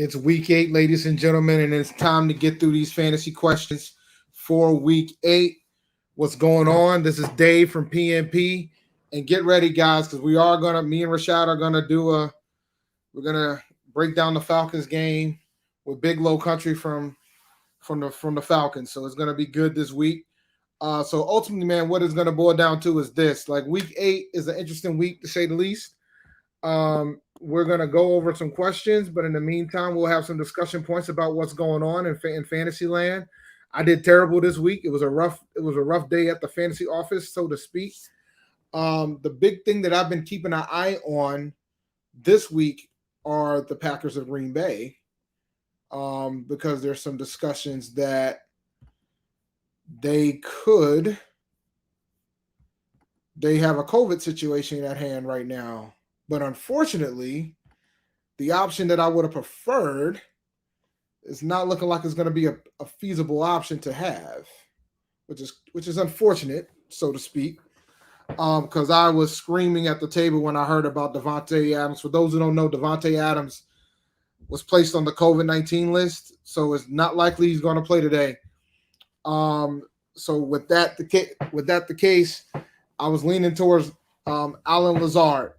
It's week 8, ladies and gentlemen, and it's time to get through these fantasy questions for week 8. What's going on? This is Dave from PNP. And get ready, guys, because me and Rashad are gonna we're gonna break down the Falcons game with Big Low Country from the Falcons. So it's gonna be good this week. So ultimately, man, what it's gonna boil down to is this: like week 8 is an interesting week to say the least. We're going to go over some questions, but in the meantime, we'll have some discussion points about what's going on in fantasy land. I did terrible this week. It was a rough day at the fantasy office, so to speak. The big thing that I've been keeping an eye on this week are the Packers of Green Bay, because there's some discussions that they have a COVID situation at hand right now. But unfortunately, the option that I would have preferred is not looking like it's going to be a feasible option to have, which is unfortunate, so to speak, because I was screaming at the table when I heard about Davante Adams. For those who don't know, Davante Adams was placed on the COVID-19 list, so it's not likely he's going to play today. So with that the case, I was leaning towards Allen Lazard.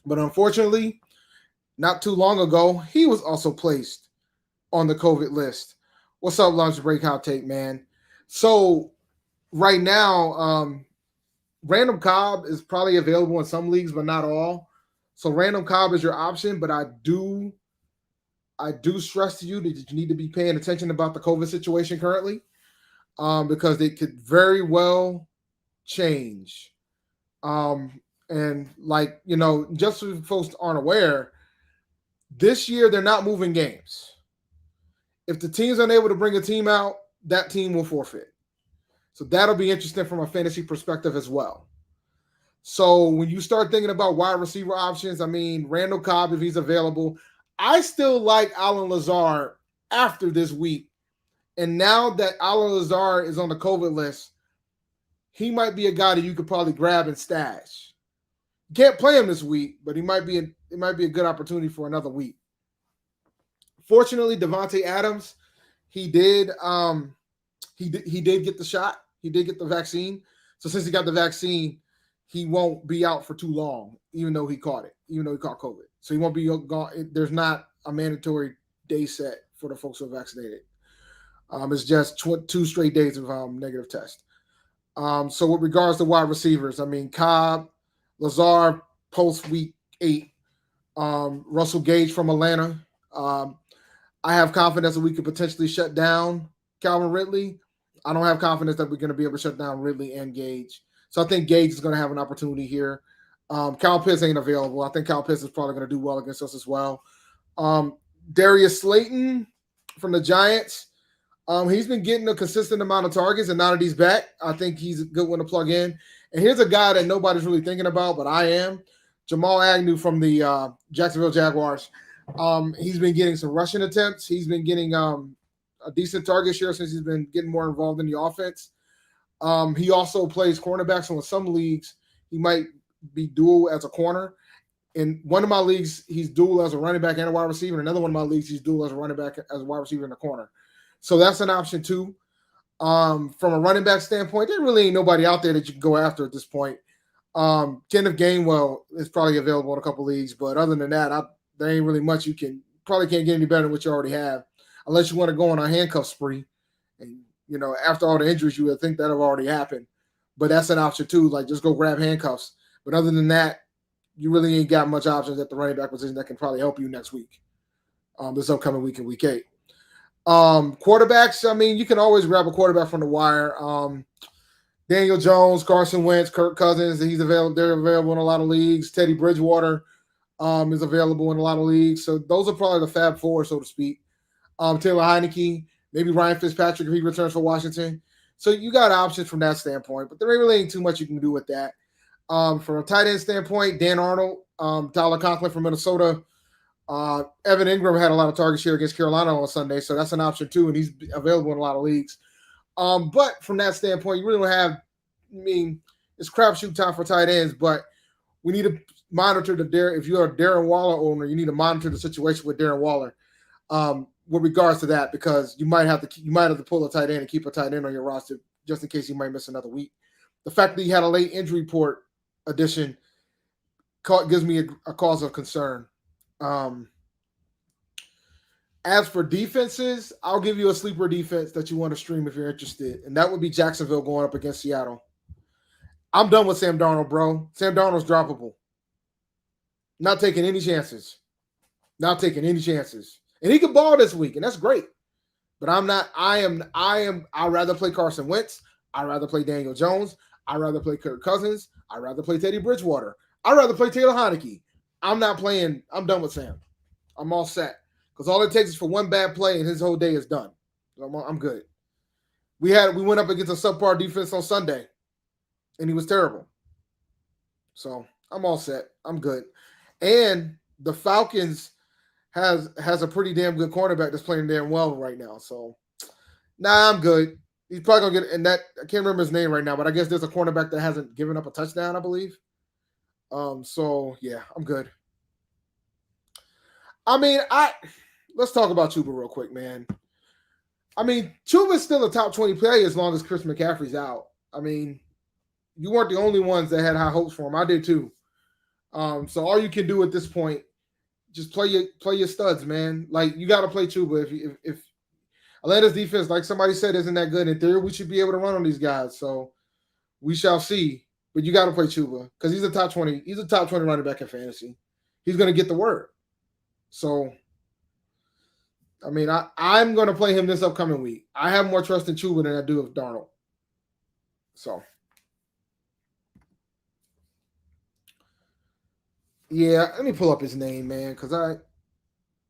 But unfortunately, not too long ago, he was also placed on the COVID list. What's up, Lunch Break Hot Take, man? So right now, Randall Cobb is probably available in some leagues, but not all. So Randall Cobb is your option, but I do stress to you that you need to be paying attention about the COVID situation currently, because it could very well change. And just so folks aren't aware, this year they're not moving games. If the team's unable to bring a team out, that team will forfeit. So that'll be interesting from a fantasy perspective as well. So when you start thinking about wide receiver options, I mean, Randall Cobb, if he's available, I still like Allen Lazard after this week. And now that Allen Lazard is on the COVID list, he might be a guy that you could probably grab and stash. Can't play him this week, but it might be a good opportunity for another week. Fortunately, Davante Adams, he did get the shot. He did get the vaccine. So since he got the vaccine, he won't be out for too long, even though he caught COVID. So he won't be gone. There's not a mandatory day set for the folks who are vaccinated. It's just 2 straight days of negative test. So with regards to wide receivers, I mean, Cobb, Lazard post week 8, Russell Gage from Atlanta. I have confidence that we could potentially shut down Calvin Ridley. I don't have confidence that we're going to be able to shut down Ridley and Gage. So I think Gage is going to have an opportunity here. Kyle Pitts ain't available. I think Kyle Pitts is probably going to do well against us as well. Darius Slayton from the Giants. He's been getting a consistent amount of targets, and now that he's back, I think he's a good one to plug in. And here's a guy that nobody's really thinking about, but I am. Jamal Agnew from the Jacksonville Jaguars. He's been getting some rushing attempts. He's been getting a decent target share since he's been getting more involved in the offense. He also plays cornerback, so in some leagues, he might be dual as a corner. In one of my leagues, he's dual as a running back and a wide receiver. In another one of my leagues, he's dual as a running back as a wide receiver in the corner. So that's an option too. From a running back standpoint, there really ain't nobody out there that you can go after at this point. Kenneth Gainwell is probably available in a couple leagues, but other than that, there ain't really much you can probably can't get any better than what you already have, unless you want to go on a handcuff spree. And after all the injuries, you would think that have already happened. But that's an option too. Like just go grab handcuffs. But other than that, you really ain't got much options at the running back position that can probably help you next week. This upcoming week in week 8. Quarterbacks, I mean, you can always grab a quarterback from the wire. Daniel Jones, Carson Wentz, Kirk Cousins, he's available. They're available in a lot of leagues. Teddy Bridgewater is available in a lot of leagues. So those are probably the Fab Four, so to speak. Taylor Heineke, maybe Ryan Fitzpatrick if he returns for Washington. So you got options from that standpoint, but there really ain't too much you can do with that. From a tight end standpoint, Dan Arnold, Tyler Conklin from Minnesota. Evan Ingram had a lot of target share against Carolina on Sunday, so that's an option too, and he's available in a lot of leagues. But from that standpoint, you really don't have – I mean, it's crapshoot time for tight ends, but we need to monitor if you're a Darren Waller owner, you need to monitor the situation with Darren Waller with regards to that, because you might have to pull a tight end and keep a tight end on your roster just in case you might miss another week. The fact that he had a late injury report addition gives me a cause of concern. As for defenses, I'll give you a sleeper defense that you want to stream if you're interested, and that would be Jacksonville going up against Seattle. I'm done with Sam Darnold, bro. Sam Darnold's droppable. Not taking any chances. And he could ball this week, and that's great. But I'm not. I'd rather play Carson Wentz. I'd rather play Daniel Jones. I'd rather play Kirk Cousins. I'd rather play Teddy Bridgewater. I'd rather play Taylor Heineke. I'm not playing. I'm done with Sam. I'm all set. Because all it takes is for one bad play and his whole day is done. I'm good. We went up against a subpar defense on Sunday, and he was terrible. So I'm all set. I'm good. And the Falcons has a pretty damn good cornerback that's playing damn well right now. So I'm good. He's probably gonna get, and that I can't remember his name right now, but I guess there's a cornerback that hasn't given up a touchdown, I believe. So yeah, I'm good. I mean, let's talk about Chuba real quick, man. I mean, Chuba's still a top 20 player as long as Chris McCaffrey's out. I mean, you weren't the only ones that had high hopes for him. I did too. So all you can do at this point, just play your studs, man. Like, you got to play Chuba. If Atlanta's defense, like somebody said, isn't that good, in theory, we should be able to run on these guys. So we shall see. But you got to play Chuba because he's a top 20. He's a top 20 running back in fantasy. He's going to get the word. So, I mean, I'm going to play him this upcoming week. I have more trust in Chuba than I do of Darnold. So, yeah, let me pull up his name, man, because I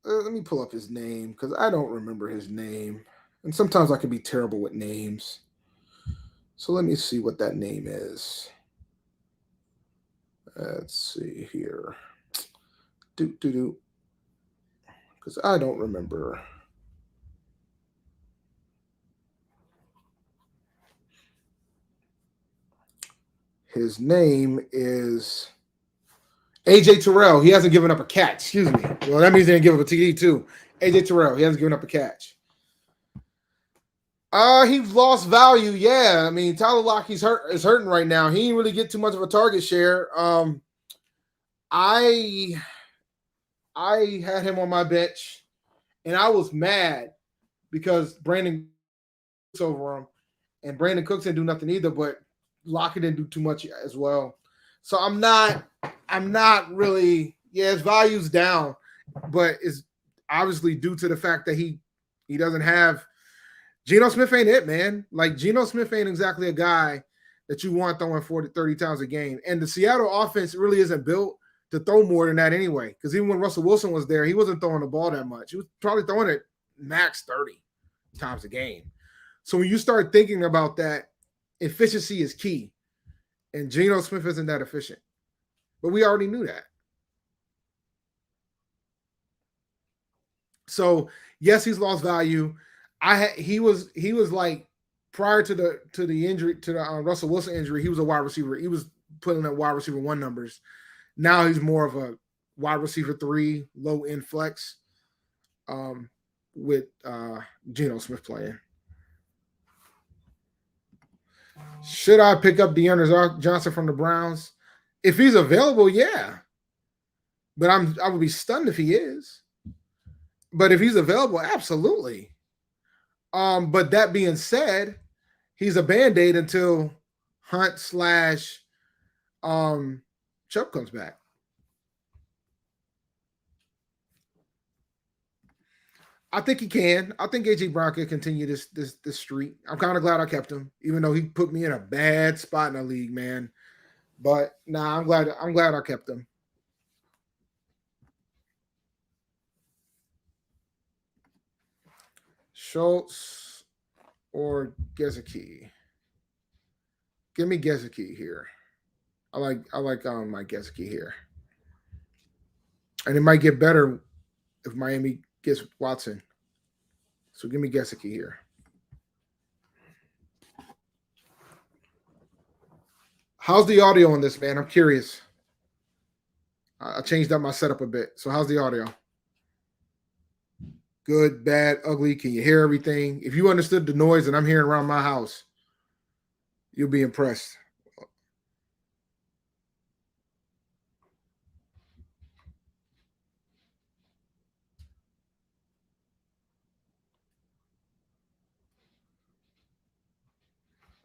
don't remember his name. And sometimes I can be terrible with names. So let me see what that name is. Let's see here. Because I don't remember. His name is AJ Terrell. He hasn't given up a catch. Excuse me. Well, that means he didn't give up a TD too. AJ Terrell. He hasn't given up a catch. He's lost value. Yeah, I mean, Tyler Lockett is hurting right now. He didn't really get too much of a target share. I had him on my bench, and I was mad because Brandon Cooks over him, and Brandon Cooks didn't do nothing either, but Lockett didn't do too much as well. So I'm not really. Yeah, his value's down, but it's obviously due to the fact that he doesn't have. Geno Smith ain't it, man. Like, Geno Smith ain't exactly a guy that you want throwing 40, 30 times a game. And the Seattle offense really isn't built to throw more than that anyway. Because even when Russell Wilson was there, he wasn't throwing the ball that much. He was probably throwing it max 30 times a game. So when you start thinking about that, efficiency is key. And Geno Smith isn't that efficient. But we already knew that. So, yes, he's lost value. He was like, prior to the injury, to the Russell Wilson injury, he was a wide receiver. He was putting up wide receiver 1 numbers. Now he's more of a wide receiver 3, low end flex, with Geno Smith playing. Should I pick up Deandre Johnson from the Browns? If he's available, yeah. But I would be stunned if he is. But if he's available, absolutely. But that being said, he's a Band-Aid until Hunt / Chubb comes back. I think he can. I think AJ Brown can continue this streak. I'm kind of glad I kept him, even though he put me in a bad spot in the league, man. But I'm glad I kept him. Schultz or Gesicki? Give me Gesicki here. I like my Gesicki here. And it might get better if Miami gets Watson. So give me Gesicki here. How's the audio on this, man? I'm curious. I changed up my setup a bit. So how's the audio? Good, bad, ugly? Can you hear everything? If you understood the noise that I'm hearing around my house, you'll be impressed.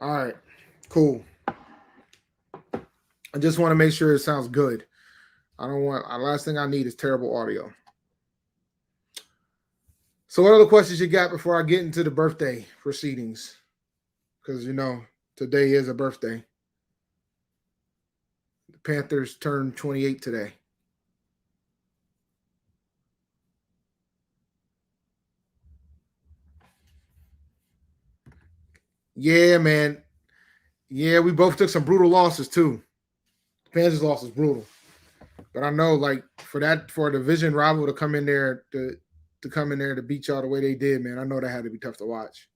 All right, cool. I just want to make sure it sounds good. I don't want, last thing I need is terrible audio. So what other questions you got before I get into the birthday proceedings? Because, today is a birthday. The Panthers turned 28 today. Yeah, man. Yeah, we both took some brutal losses too. The Panthers loss was brutal. But I know, for a division rival to come in there to beat y'all the way they did, man, I know that had to be tough to watch.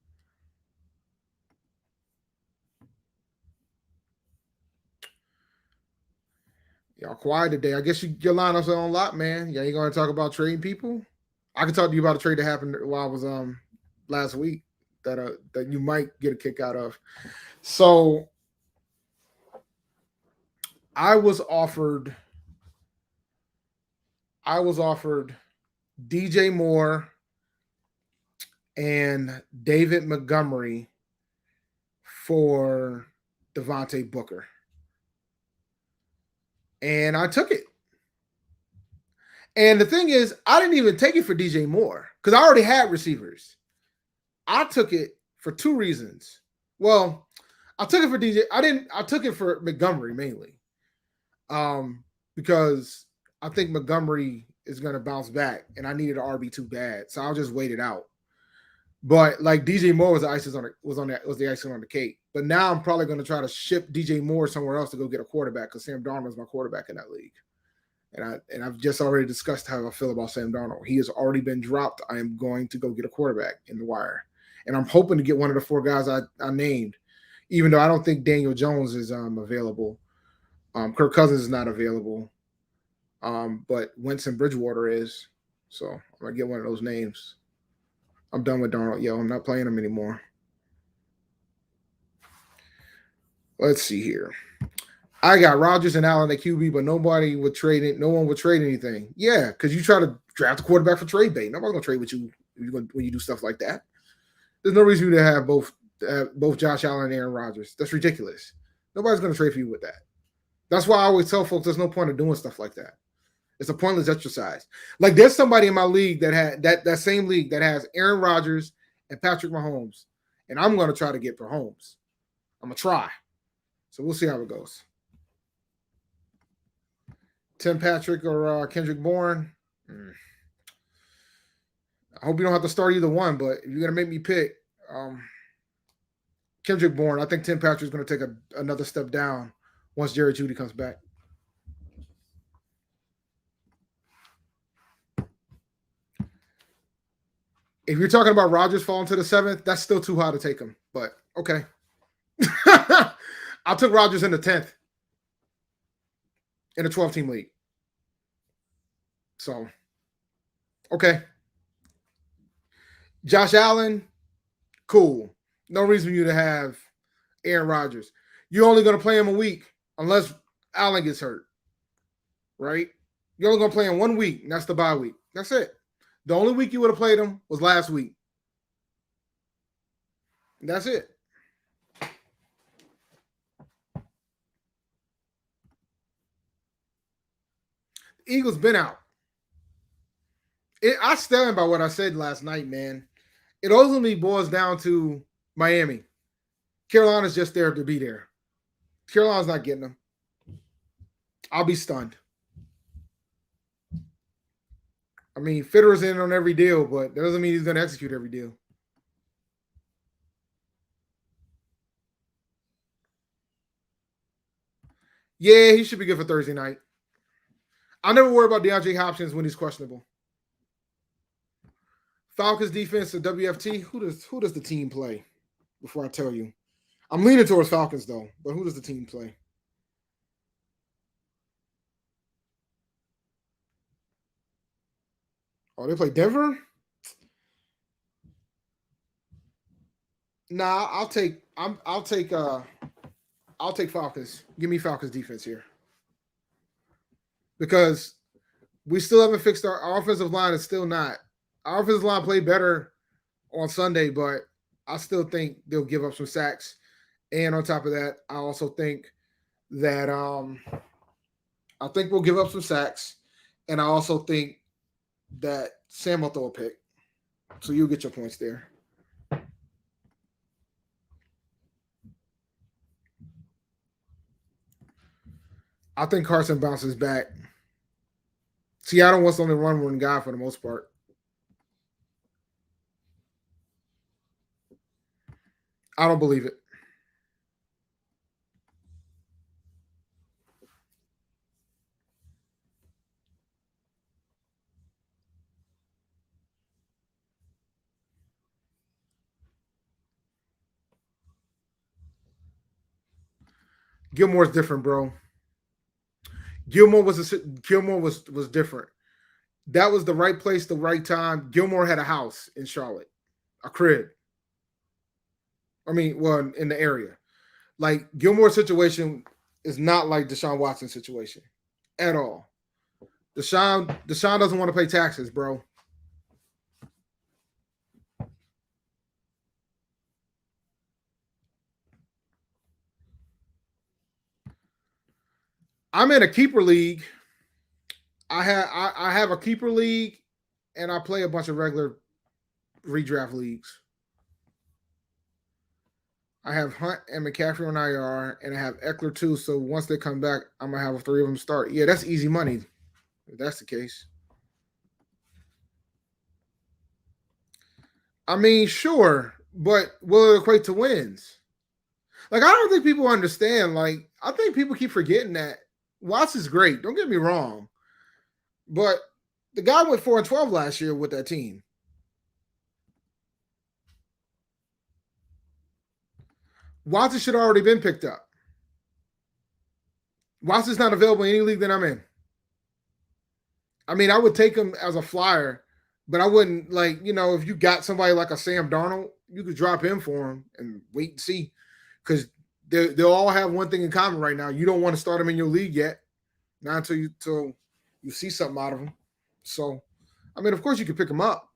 Y'all quiet today. I guess your lineups are on lock, man. Yeah, you gonna talk about trading people? I can talk to you about a trade that happened while I was last week that you might get a kick out of. So I was offered DJ Moore and David Montgomery for Devontae Booker. And I took it. And the thing is, I didn't even take it for DJ Moore because I already had receivers. I took it for two reasons. Well, I took it for DJ. I took it for Montgomery mainly. Because I think Montgomery is going to bounce back and I needed an RB2 bad. So I'll just wait it out. But DJ Moore was the icing on the cake. But now I'm probably going to try to ship DJ Moore somewhere else to go get a quarterback because Sam Darnold is my quarterback in that league. And I've just already discussed how I feel about Sam Darnold. He has already been dropped. I am going to go get a quarterback in the wire. And I'm hoping to get one of the four guys I named, even though I don't think Daniel Jones is available. Kirk Cousins is not available. But Winston Bridgewater is. So I'm going to get one of those names. I'm done with Darnold. I'm not playing him anymore. Let's see here. I got Rodgers and Allen at QB, but nobody would trade it. No one would trade anything. Yeah, because you try to draft a quarterback for trade bait. Nobody's going to trade with you when you do stuff like that. There's no reason to have both Josh Allen and Aaron Rodgers. That's ridiculous. Nobody's going to trade for you with that. That's why I always tell folks there's no point of doing stuff like that. It's a pointless exercise. There's somebody in my league that had that same league that has Aaron Rodgers and Patrick Mahomes, and I'm going to try to get Mahomes. I'm going to try. So we'll see how it goes. Tim Patrick or Kendrick Bourne. I hope you don't have to start either one, but if you're going to make me pick Kendrick Bourne, I think Tim Patrick's going to take another step down once Jerry Jeudy comes back. If you're talking about Rodgers falling to the 7th, that's still too high to take him. But okay. I took Rodgers in the 10th in a 12-team league. So, okay. Josh Allen, cool. No reason for you to have Aaron Rodgers. You're only going to play him a week unless Allen gets hurt, right? You're only going to play him 1 week, and that's the bye week. That's it. The only week you would have played him was last week. And that's it. The Eagles been out. I stand by what I said last night, man. It ultimately boils down to Miami. Carolina's just there to be there. Carolina's not getting them. I'll be stunned. I mean, Fitter's in on every deal, but that doesn't mean he's going to execute every deal. Yeah, he should be good for Thursday night. I never worry about DeAndre Hopkins when he's questionable. Falcons defense or WFT? Who does the team play? Before I tell you, I'm leaning towards Falcons though. But who does the team play? Oh, they play Denver? Nah, I'll take Falcons. Give me Falcons defense here. Because we still haven't fixed our offensive line is still not. Our offensive line played better on Sunday, but I still think they'll give up some sacks. And on top of that, I also think that I think we'll give up some sacks. And I also think that Sam will throw a pick. So you'll get your points there. I think Carson bounces back. Seattle wants to only run one guy for the most part. I don't believe it. Gilmore's different, bro. Gilmore was different. That was the right place, the right time. Gilmore had a house in Charlotte, a crib. I mean, well, in the area. Like Gilmore's situation is not like Deshaun Watson's situation at all. Deshaun doesn't want to pay taxes, bro. I'm in a keeper league. I have a keeper league, and I play a bunch of regular redraft leagues. I have Hunt and McCaffrey on IR, and I have Eckler too. So once they come back, I'm gonna have 3 of them start. Yeah, that's easy money. If that's the case. I mean, sure, but will it equate to wins? Like, I don't think people understand. Like, I think people keep forgetting that Watts is great. Don't get me wrong, but the guy went 4-12 last year with that team. Watson should have already been picked up. Watson's not available in any league that I'm in. I mean, I would take him as a flyer, but I wouldn't if you got somebody like a Sam Darnold, you could drop him for him and wait and see, because they'll all have one thing in common right now. You don't want to start him in your league yet, not until you see something out of him. So, I mean, of course you could pick him up,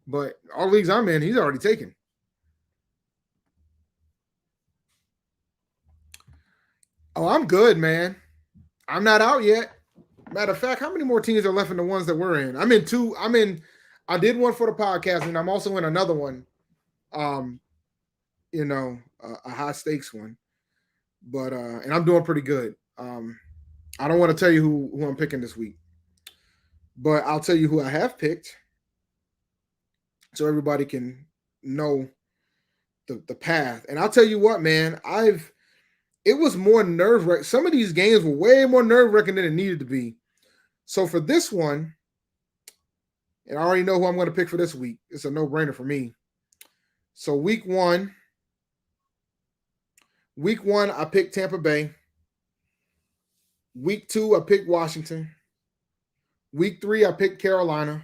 but all leagues I'm in, he's already taken. Oh, I'm good, man. I'm not out yet. Matter of fact, how many more teams are left in the ones that we're in? I'm in 2. I did one for the podcast, and I'm also in another one. A high stakes one. But and I'm doing pretty good. I don't want to tell you who I'm picking this week, but I'll tell you who I have picked, so everybody can know the path. And I'll tell you what, man, it was more nerve wracking. Some of these games were way more nerve wracking than it needed to be. So for this one, and I already know who I'm going to pick for this week. It's a no brainer for me. So week one, I picked Tampa Bay. Week 2, I picked Washington. Week 3, I picked Carolina.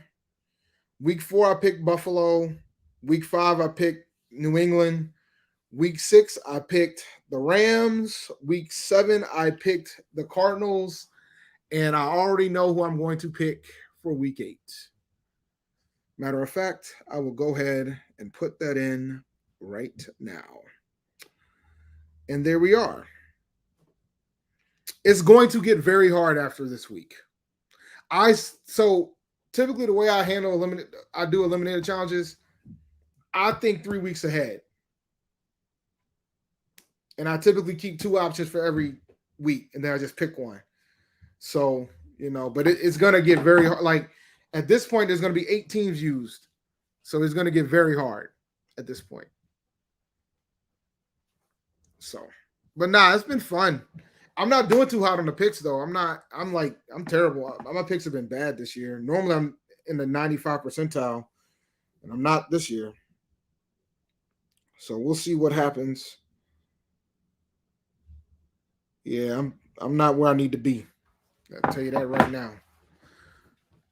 Week 4, I picked Buffalo. Week 5, I picked New England. Week 6, I picked the Rams. Week 7, I picked the Cardinals. And I already know who I'm going to pick for week 8. Matter of fact, I will go ahead and put that in right now. And there we are. It's going to get very hard after this week. So typically the way I handle eliminated challenges, I think 3 weeks ahead. And I typically keep 2 options for every week, and then I just pick one. So, but it's going to get very hard. Like, at this point, there's going to be 8 teams used. So it's going to get very hard at this point. So, but it's been fun. I'm not doing too hot on the picks, though. I'm terrible. My picks have been bad this year. Normally, I'm in the 95 percentile, and I'm not this year. So we'll see what happens. Yeah, I'm not where I need to be. I'll tell you that right now.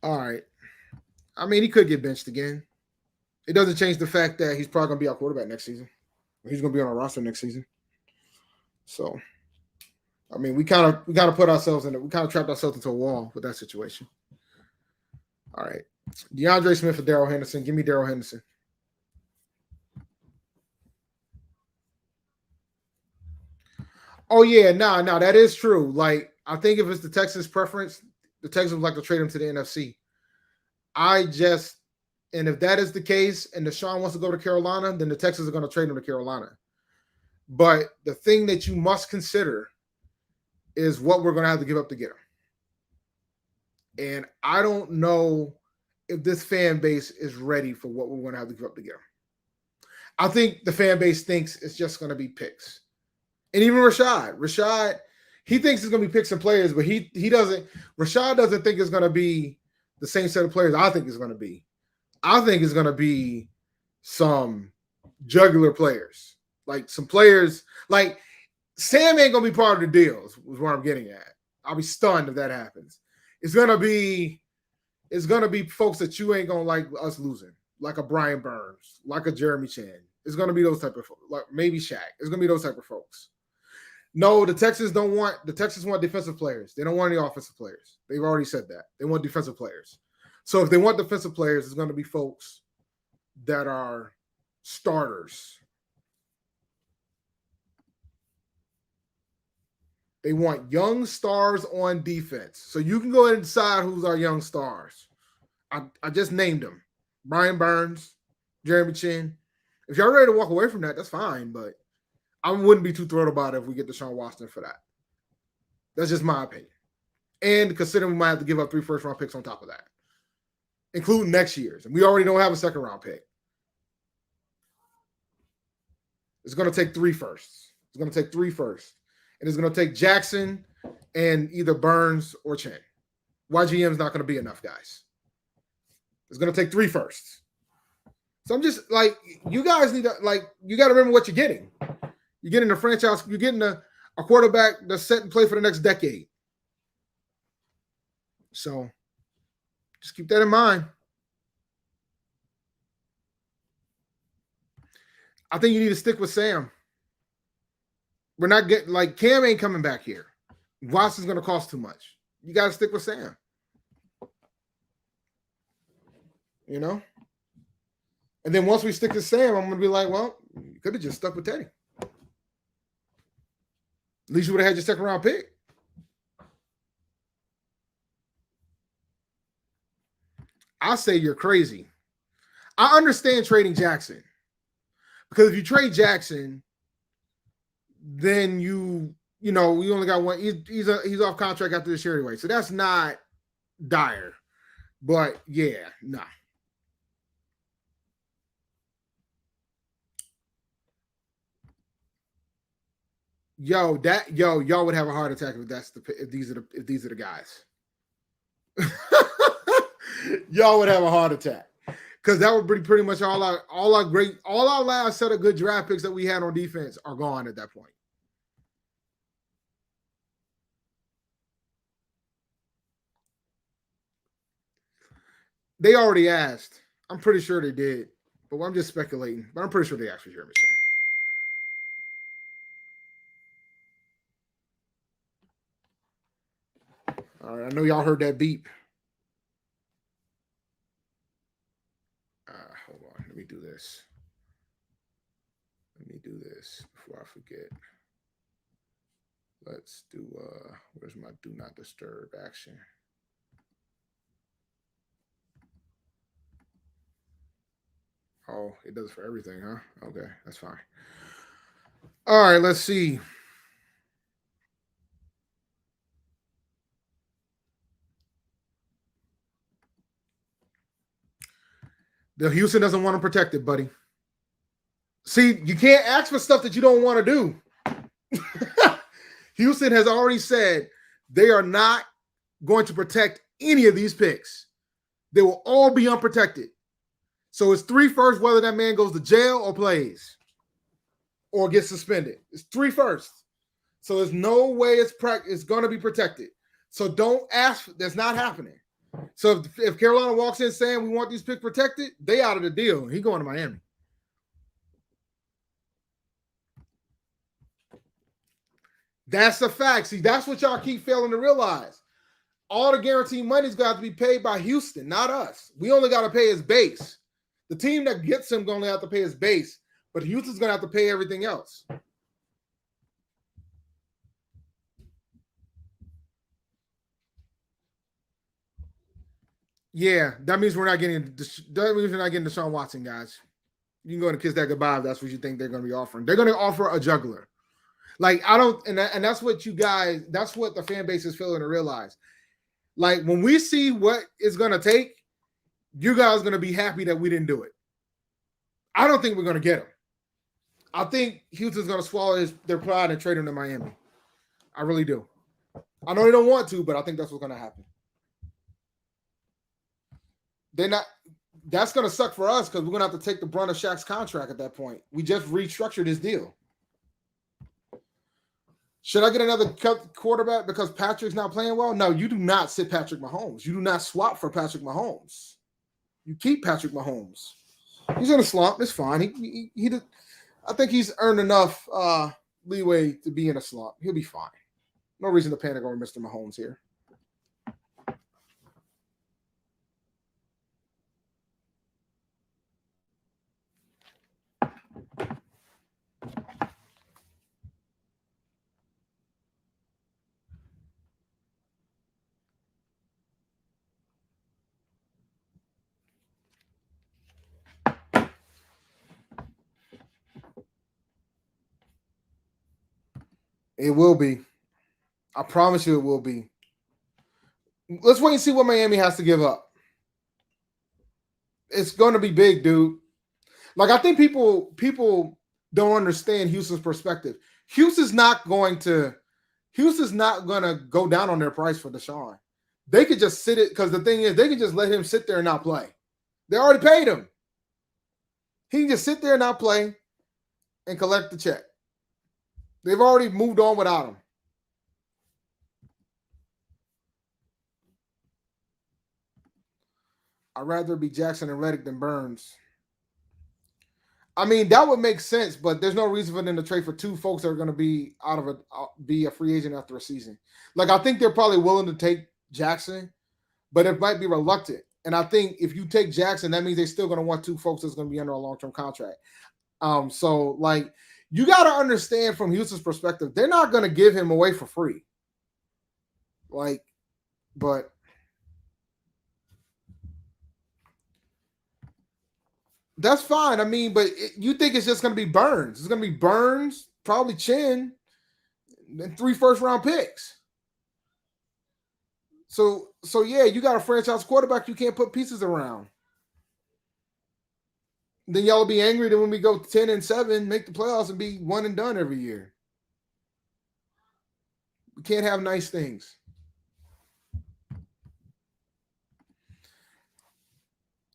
All right. I mean, he could get benched again. It doesn't change the fact that he's probably going to be our quarterback next season. He's going to be on our roster next season. So, I mean, we kind of trapped ourselves into a wall with that situation. All right, DeAndre Smith or Darrell Henderson. Give me Darrell Henderson. Oh yeah, no, that is true. Like, I think if it's the Texans' preference, the Texans would like to trade him to the NFC. And if that is the case, and Deshaun wants to go to Carolina, then the Texans are going to trade him to Carolina. But the thing that you must consider is what we're going to have to give up to get him. And I don't know if this fan base is ready for what we're going to have to give up to get him. I think the fan base thinks it's just going to be picks. And even Rashad, he thinks it's going to be picks and players, but he doesn't. Rashad doesn't think it's going to be the same set of players I think it's going to be. I think it's going to be some jugular players, like some players. Like, Sam ain't going to be part of the deal, is what I'm getting at. I'll be stunned if that happens. It's going to be folks that you ain't going to like us losing, like a Brian Burns, like a Jeremy Chan. It's going to be those type of folks, like maybe Shaq. It's going to be those type of folks. No, the Texans want defensive players. They don't want any offensive players. They've already said that. They want defensive players. So if they want defensive players, it's going to be folks that are starters. They want young stars on defense. So you can go ahead and decide who's our young stars. I just named them. Brian Burns, Jeremy Chin. If y'all ready to walk away from that, that's fine, but I wouldn't be too thrilled about it if we get Deshaun Watson for that. That's just my opinion. And considering we might have to give up 3 first-round picks on top of that, including next year's. And we already don't have a second-round pick. It's going to take 3 firsts. It's going to take 3 firsts. And it's going to take Jackson and either Burns or Chen. YGM is not going to be enough, guys. It's going to take 3 firsts. So I'm just like, you guys need to, like, you got to remember what you're getting. You're getting a franchise, you're getting a quarterback that's set and play for the next decade. So just keep that in mind. I think you need to stick with Sam. We're not getting, like, Cam ain't coming back here. Watson's going to cost too much. You got to stick with Sam. You know? And then once we stick to Sam, I'm going to be like, well, you could have just stuck with Teddy. At least you would have had your second round pick. I say you're crazy. I understand trading Jackson. Because if you trade Jackson, then you only got one. He's off contract after this year anyway. So that's not dire. But yeah, nah. Y'all would have a heart attack if these are the guys. Y'all would have a heart attack. Because that would be pretty much all our last set of good draft picks that we had on defense are gone at that point. They already asked. I'm pretty sure they did. But I'm just speculating. But I'm pretty sure they asked for Jeremy Chan. All right, I know y'all heard that beep. Hold on. Let me do this before I forget. Let's do, where's my do not disturb action? Oh, it does it for everything, huh? Okay, that's fine. All right, let's see. The Houston doesn't want him protected, buddy. See, you can't ask for stuff that you don't want to do. Houston has already said they are not going to protect any of these picks. They will all be unprotected. So it's 3 firsts, whether that man goes to jail or plays or gets suspended. It's 3 firsts. So there's no way it's going to be protected. So don't ask. That's not happening. So if Carolina walks in saying we want these picks protected, they out of the deal. He going to Miami. That's the fact. See, that's what y'all keep failing to realize. All the guaranteed money's got to be paid by Houston, not us. We only got to pay his base. The team that gets him going to have to pay his base, but Houston's going to have to pay everything else. Yeah, that means we're not getting. That means we're not getting Deshaun Watson, guys. You can go and kiss that goodbye if that's what you think they're going to be offering. They're going to offer a juggler. Like I don't, and that's what you guys. That's what the fan base is failing to realize. Like when we see what it's going to take, you guys are going to be happy that we didn't do it. I don't think we're going to get him. I think Houston's going to swallow their pride and trade him to Miami. I really do. I know they don't want to, but I think that's what's going to happen. They're not. That's going to suck for us because we're going to have to take the brunt of Shaq's contract at that point. We just restructured his deal. Should I get another quarterback because Patrick's not playing well? No, you do not sit Patrick Mahomes. You do not swap for Patrick Mahomes. You keep Patrick Mahomes. He's in a slump. It's fine. He I think he's earned enough leeway to be in a slump. He'll be fine. No reason to panic over Mr. Mahomes here. It will be. I promise you it will be. Let's wait and see what Miami has to give up. It's going to be big, dude. Like I think people don't understand Houston's perspective. Houston's not going to go down on their price for Deshaun. They could just sit it because the thing is they could just let him sit there and not play. They already paid him. He can just sit there and not play and collect the check. They've already moved on without him. I'd rather be Jackson and Reddick than Burns. I mean, that would make sense, but there's no reason for them to trade for two folks that are going to be be a free agent after a season. Like, I think they're probably willing to take Jackson, but it might be reluctant. And I think if you take Jackson, that means they're still going to want two folks that's going to be under a long-term contract. So, like, you got to understand from Houston's perspective, they're not going to give him away for free. Like, but that's fine. I mean, but you think it's just going to be Burns. It's going to be Burns, probably Chin, and 3 first-round picks. So yeah, you got a franchise quarterback you can't put pieces around. Then y'all will be angry that when we go 10-7, make the playoffs and be one and done every year. We can't have nice things.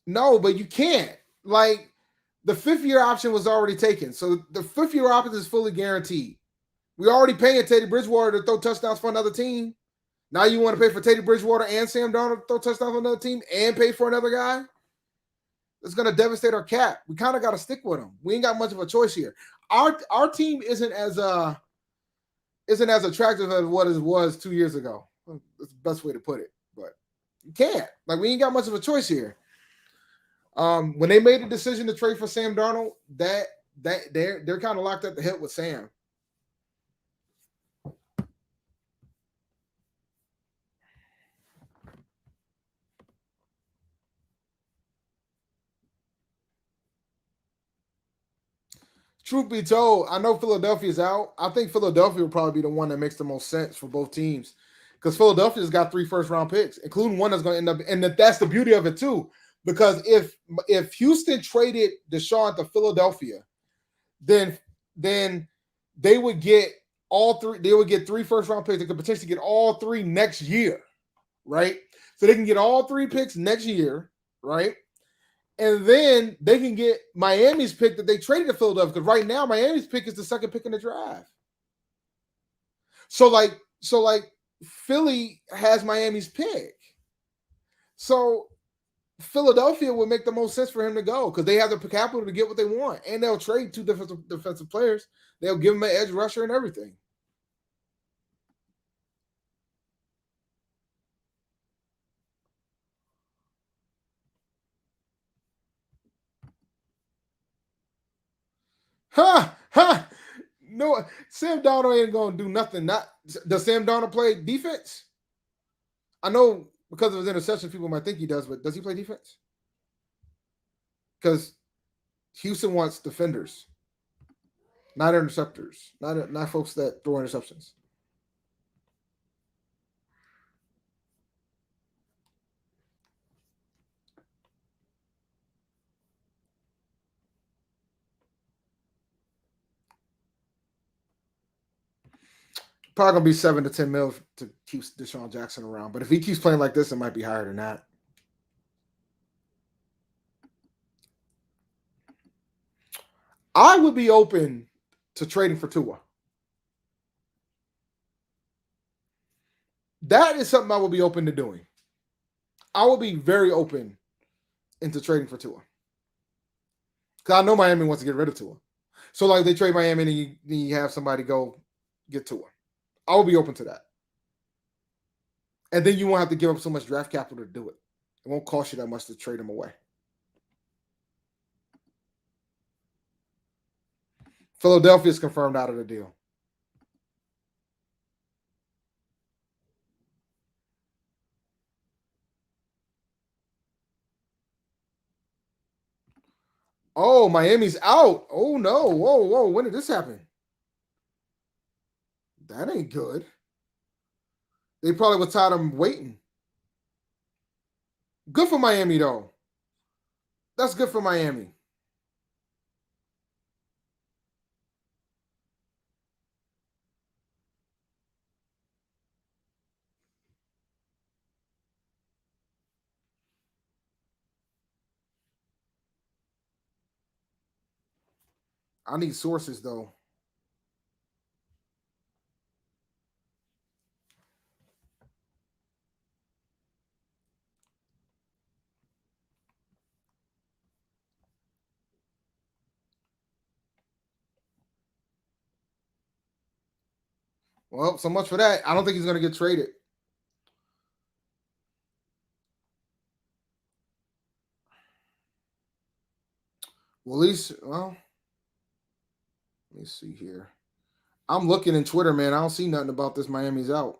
No, but you can't. Like, the 5th-year option was already taken. So the 5th-year option is fully guaranteed. We already paying Teddy Bridgewater to throw touchdowns for another team. Now you want to pay for Teddy Bridgewater and Sam Darnold to throw touchdowns for another team and pay for another guy? It's going to devastate our cap. We kind of got to stick with them. We ain't got much of a choice here. Our team isn't as attractive as what it was 2 years ago. That's the best way to put it. But you can't. Like, we ain't got much of a choice here. When they made the decision to trade for Sam Darnold, that they're kind of locked at the hip with Sam. Truth be told, I know Philadelphia's out. I think Philadelphia will probably be the one that makes the most sense for both teams because Philadelphia's got 3 first-round picks, including one that's going to end up. And that's the beauty of it too, because if Houston traded Deshaun to Philadelphia, then they would get all 3. They would get 3 first-round picks. They could potentially get all 3 next year, right? So they can get all 3 picks next year, right? And then they can get Miami's pick that they traded to Philadelphia. Because right now, Miami's pick is the 2nd pick in the draft. So Philly has Miami's pick. So Philadelphia would make the most sense for him to go because they have the capital to get what they want, and they'll trade two defensive players. They'll give him an edge rusher and everything. Ha! No, Sam Darnold ain't gonna do nothing. Does Sam Darnold play defense? I know because of his interception, people might think he does, but does he play defense? Because Houston wants defenders, not interceptors, not folks that throw interceptions. Probably gonna be 7 to 10 mil to keep Deshaun Jackson around. But if he keeps playing like this, it might be higher than that. I would be open to trading for Tua. That is something I would be open to doing. I will be very open into trading for Tua. Because I know Miami wants to get rid of Tua. So, like, they trade Miami and you have somebody go get Tua. I will be open to that. And then you won't have to give up so much draft capital to do it. It won't cost you that much to trade him away. Philadelphia is confirmed out of the deal. Oh, Miami's out. Oh, no. Whoa. When did this happen? That ain't good. They probably was tired of him waiting. Good for Miami, though. That's good for Miami. I need sources, though. Well, so much for that. I don't think he's going to get traded. Well, at least, let me see here. I'm looking in Twitter, man. I don't see nothing about this Miami's out.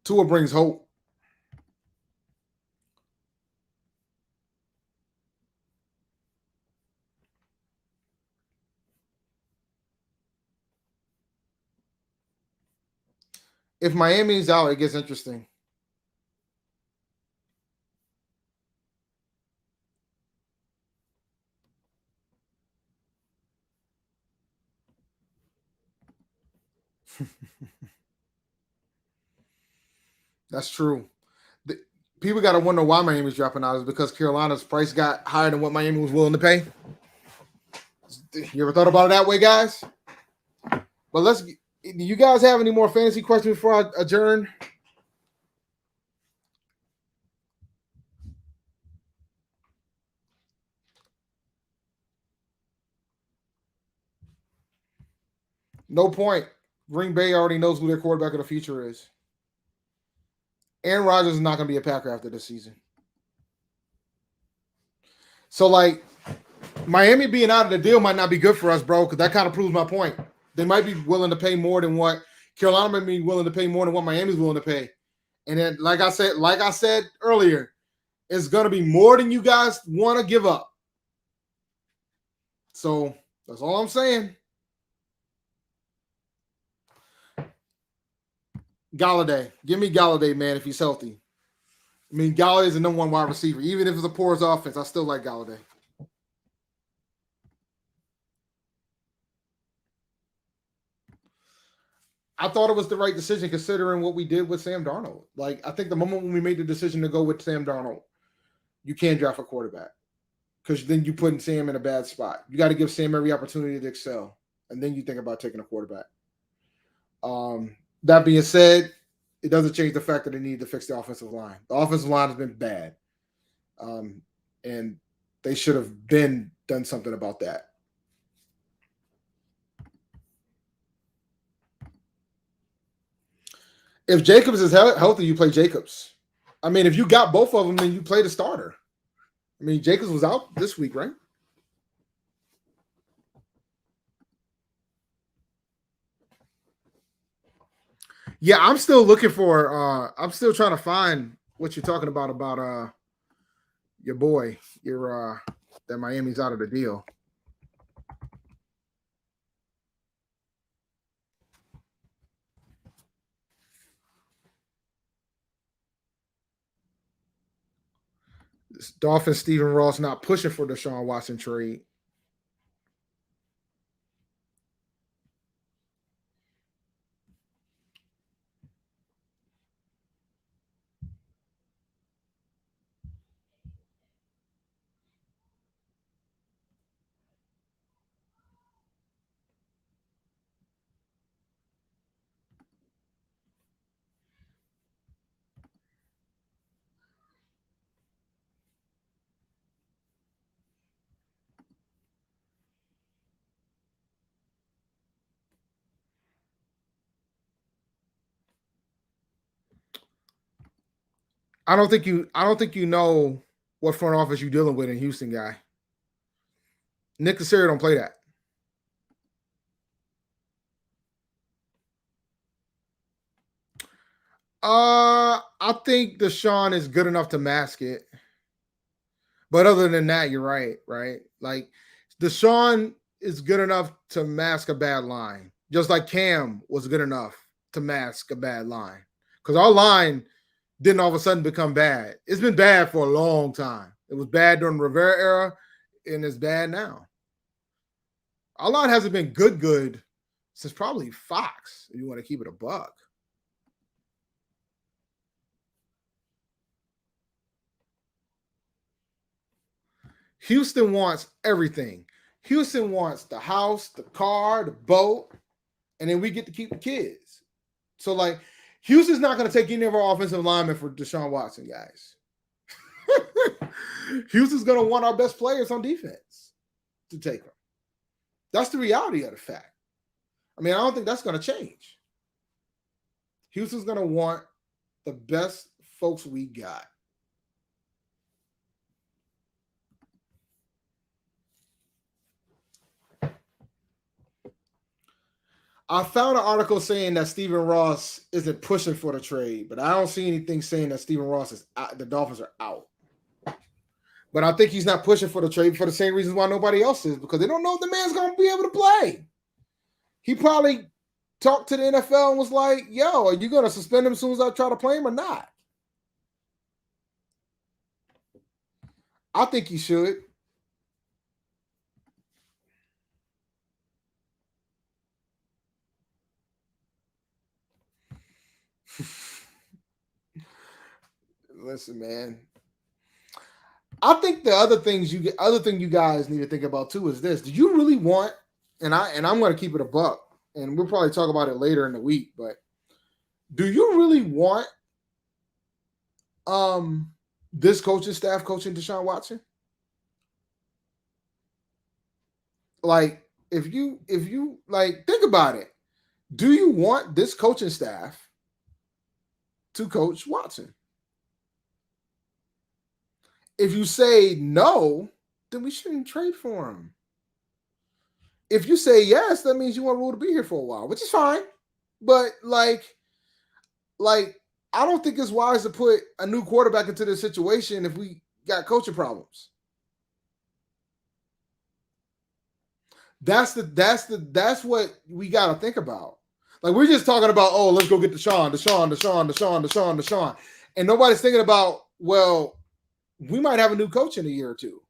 Tua brings hope. If Miami's out, it gets interesting. That's true. People got to wonder why Miami's dropping out is because Carolina's price got higher than what Miami was willing to pay. You ever thought about it that way, guys? But do you guys have any more fantasy questions before I adjourn? No point. Green Bay already knows who their quarterback of the future is. Aaron Rodgers is not going to be a Packer after this season. So, like, Miami being out of the deal might not be good for us, bro, because that kind of proves my point. They might be willing to pay more than what Carolina might be willing to pay more than what Miami's willing to pay. And then, like I said earlier, it's gonna be more than you guys want to give up. So that's all I'm saying. Galladay, give me Galladay, man, if he's healthy. I mean, Galladay is the number one wide receiver. Even if it's a poor offense, I still like Galladay. I thought it was the right decision considering what we did with Sam Darnold. Like, I think the moment when we made the decision to go with Sam Darnold, you can't draft a quarterback because then you putting Sam in a bad spot. You got to give Sam every opportunity to excel, and then you think about taking a quarterback. That being said, it doesn't change the fact that they need to fix the offensive line. The offensive line has been bad, and they should have done something about that. If Jacobs is healthy, you play Jacobs. I mean, if you got both of them, then you play the starter. I mean, Jacobs was out this week, right? Yeah, I'm still looking for I'm still trying to find what you're talking about your boy, that Miami's out of the deal. This Dolphins Stephen Ross not pushing for the Deshaun Watson trade. I don't think you know what front office you're dealing with in Houston, guy. Nick Casario don't play that. I think Deshaun is good enough to mask it. But other than that, you're right? Like Deshaun is good enough to mask a bad line, just like Cam was good enough to mask a bad line. Because our line didn't all of a sudden become bad. It's been bad for a long time. It was bad during the Rivera era, and it's bad now. Our line hasn't been good since probably Fox, if you want to keep it a buck. Houston wants everything. Houston wants the house, the car, the boat, and then we get to keep the kids. So, like, Houston's not going to take any of our offensive linemen for Deshaun Watson, guys. Houston's going to want our best players on defense to take them. That's the reality of the fact. I mean, I don't think that's going to change. Houston's going to want the best folks we got. I found an article saying that Stephen Ross isn't pushing for the trade, but I don't see anything saying that Stephen Ross is out, the Dolphins are out. But I think he's not pushing for the trade for the same reasons why nobody else is, because they don't know if the man's going to be able to play. He probably talked to the NFL and was like, yo, are you going to suspend him as soon as I try to play him or not? I think he should. Listen, man. I think the other thing you guys need to think about too is this: do you really want? And I'm going to keep it a buck, and we'll probably talk about it later in the week. But do you really want this coaching staff coaching Deshaun Watson? Like, if you like think about it, do you want this coaching staff to coach Watson? If you say no, then we shouldn't trade for him. If you say yes, that means you want Rule to be here for a while, which is fine. But like I don't think it's wise to put a new quarterback into this situation if we got coaching problems. That's what we got to think about. Like, we're just talking about, oh, let's go get Deshaun. And nobody's thinking about, well, we might have a new coach in a year or two.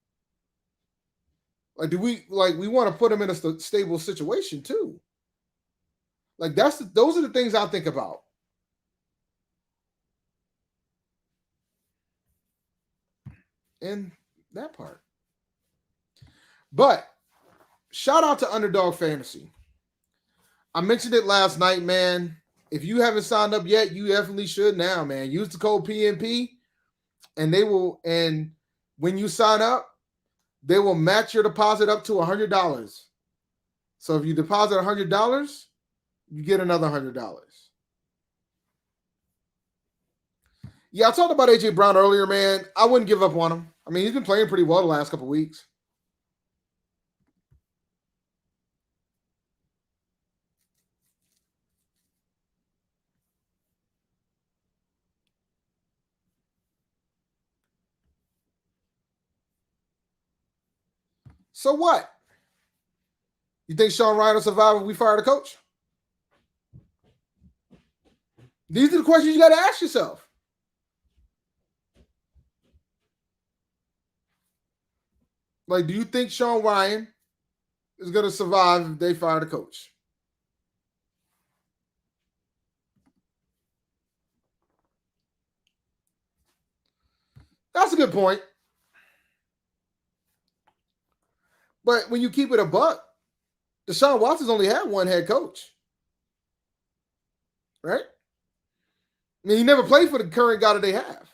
Like, we want to put him in a stable situation too. Like, those are the things I think about. In that part. But shout out to Underdog Fantasy. I mentioned it last night, man. If you haven't signed up yet, you definitely should now, man. Use the code PNP, and when you sign up, they will match your deposit up to $100. So if you deposit $100, you get another $100. Yeah, I talked about A.J. Brown earlier, man. I wouldn't give up on him. I mean, he's been playing pretty well the last couple of weeks. So what? You think Sean Ryan will survive if we fire the coach? These are the questions you got to ask yourself. Like, do you think Sean Ryan is going to survive if they fire the coach? That's a good point. But when you keep it a buck, Deshaun Watson's only had one head coach. Right? I mean, he never played for the current guy that they have.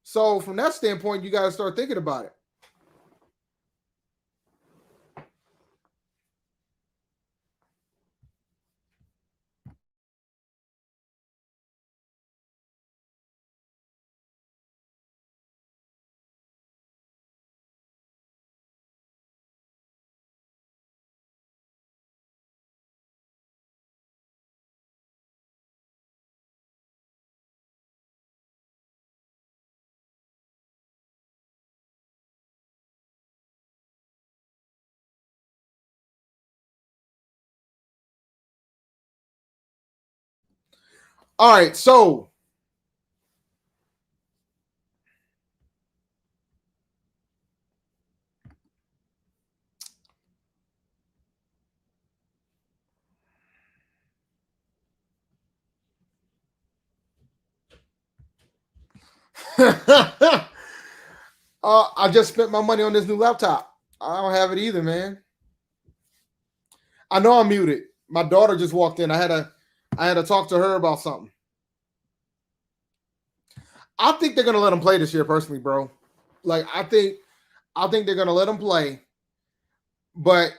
So from that standpoint, you got to start thinking about it. All right, so I just spent my money on this new laptop. I don't have it either, man. I know I'm muted. My daughter just walked in. I had to talk to her about something. I think they're gonna let him play this year, personally, bro. Like, I think they're gonna let him play, but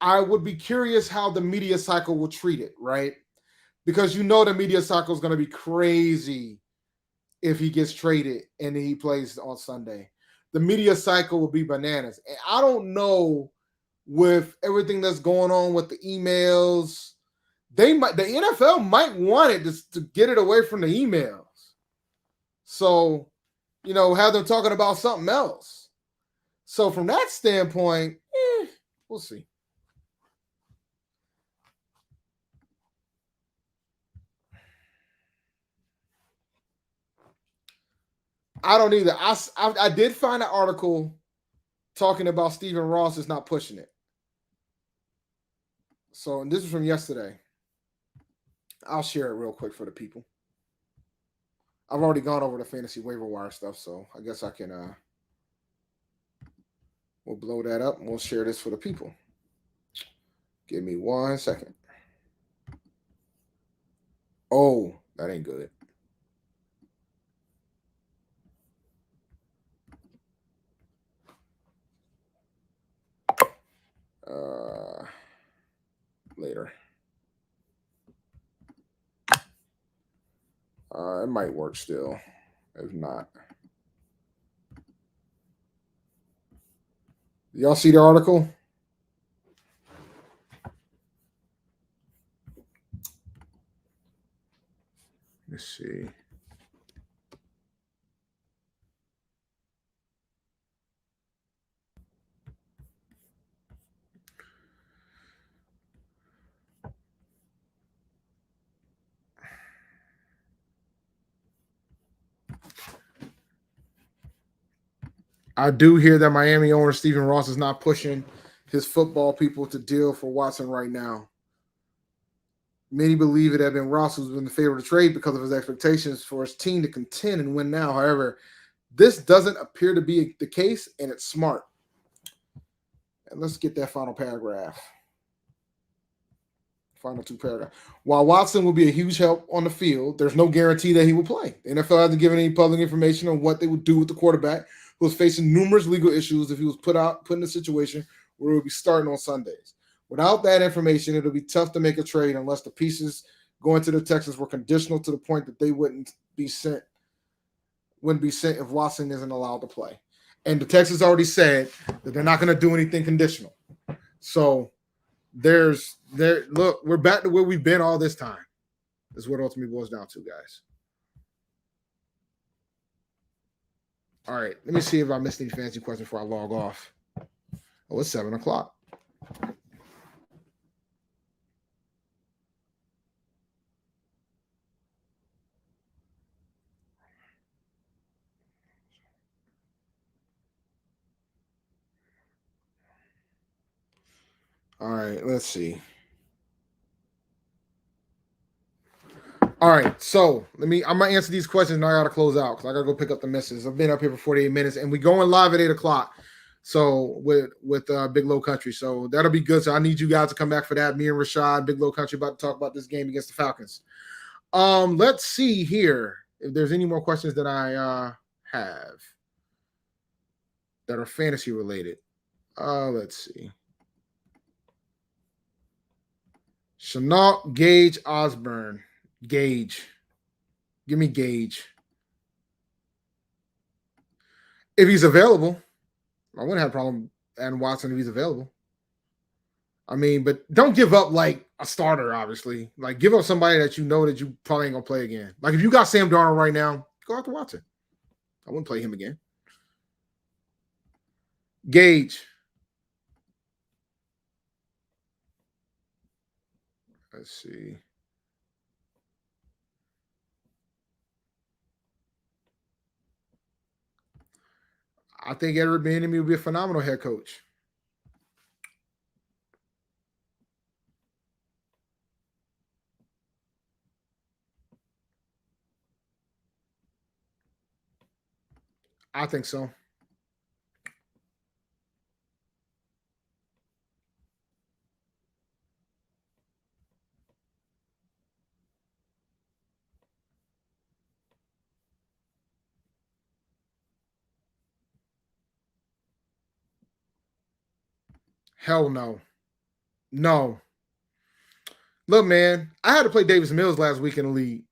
I would be curious how the media cycle will treat it, right? Because the media cycle is gonna be crazy if he gets traded and he plays on Sunday. The media cycle will be bananas. And I don't know, with everything that's going on with the emails, the NFL might want it to get it away from the emails. So, have them talking about something else. So from that standpoint, we'll see. I don't either. I did find an article talking about Stephen Ross is not pushing it. So, and this is from yesterday. I'll share it real quick for the people. I've already gone over the fantasy waiver wire stuff, so I guess I can we'll blow that up and we'll share this for the people. Give me 1 second. Oh, that ain't good. Later. It might work still. If not. Y'all see the article? see. I do hear that Miami owner Stephen Ross is not pushing his football people to deal for Watson right now. Many believe it had been Ross who's been the favorite to trade because of his expectations for his team to contend and win now. However, this doesn't appear to be the case, and it's smart. And let's get that final paragraph. Final two paragraphs. While Watson will be a huge help on the field, there's no guarantee that he will play. The NFL hasn't given any public information on what they would do with the quarterback who was facing numerous legal issues if he was put in a situation where he would be starting on Sundays. Without that information, it'll be tough to make a trade unless the pieces going to the Texans were conditional to the point that they wouldn't be sent if Watson isn't allowed to play. And the Texans already said that they're not going to do anything conditional. So look, we're back to where we've been all this time. That's what it ultimately boils down to, guys. All right, let me see if I missed any fancy questions before I log off. Oh, it's 7 o'clock. All right, let's see. All right, so I'm gonna answer these questions and I gotta close out because I gotta go pick up the misses. I've been up here for 48 minutes and we're going live at 8 o'clock. So with Big Low Country. So that'll be good. So I need you guys to come back for that. Me and Rashad, Big Low Country, about to talk about this game against the Falcons. Let's see here if there's any more questions that I have that are fantasy related. Let's see. Chenault Gage Osborne. Gage. Give me Gage. If he's available, I wouldn't have a problem adding Watson if he's available. I mean, but don't give up like a starter, obviously. Like, give up somebody that you know that you probably ain't going to play again. Like, if you got Sam Darnold right now, go after Watson. I wouldn't play him again. Gage. Let's see. I think Edward Bieniemy would be a phenomenal head coach. I think so. Hell no. No. Look, man, I had to play Davis Mills last week in the league.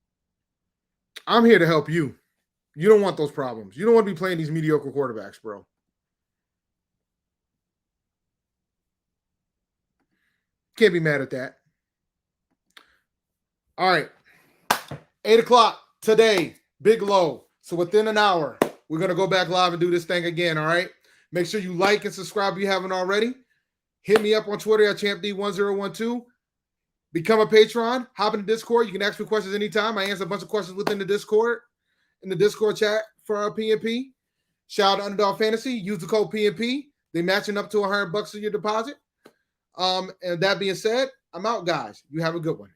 I'm here to help you. You don't want those problems. You don't want to be playing these mediocre quarterbacks, bro. Can't be mad at that. All right. 8 o'clock today, Big Low. So within an hour, we're going to go back live and do this thing again, all right? Make sure you like and subscribe if you haven't already. Hit me up on Twitter at ChampD1012. Become a patron. Hop in the Discord. You can ask me questions anytime. I answer a bunch of questions within the Discord, in the Discord chat for our PNP. Shout out to Underdog Fantasy. Use the code PNP. They're matching up to $100 in your deposit. And that being said, I'm out, guys. You have a good one.